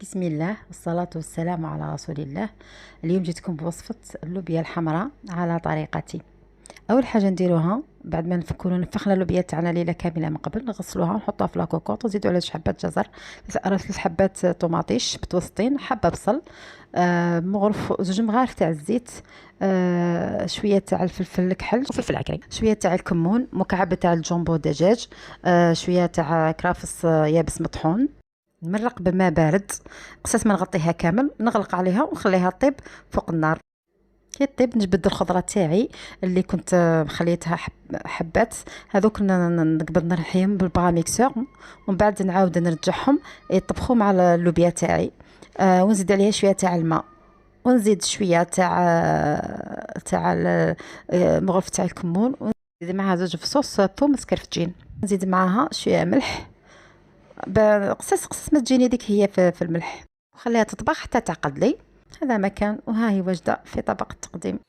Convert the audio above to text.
بسم الله والصلاة والسلام على رسول الله. اليوم جيتكم بوصفة اللوبيا الحمراء على طريقتي. اول حاجه نديروها بعد ما نكونوا نفخنا اللوبيا تاعنا ليله كامله من قبل، نغسلوها ونحطوها في لاكوكوط ونزيدوا عليها حبات جزر، ثلاث حبات طوماطيش متوسطين، حبه بصل، مغرف زوج مغارف تاع الزيت، شويه تاع الفلفل الكحل وفلفل عكري، شويه تاع الكمون، مكعب تاع الجامبو دجاج، شويه تاع كرافس يابس مطحون. نمرق بماء بارد، قصات ما نغطيها كامل، نغلق عليها ونخليها طيب فوق النار. كي طيب نجبد الخضره تاعي اللي كنت مخليتها حبات، هذوك نقبض نرحيهم بالبغا ميكسور، ومن بعد نعاود نرجعهم يطبخوا مع اللوبيا تاعي. ونزيد عليها شويه تاع الماء، ونزيد شويه تاع مغرف تاع الكمون، ونزيد معها زوج فصوص ثوم مسكرفتجين، نزيد معاها شويه ملح، قصص ما تجيني ديك هي في الملح، وخليها تطبخ حتى تعقد لي. هذا مكان، وها هي وجدة في طبق التقديم.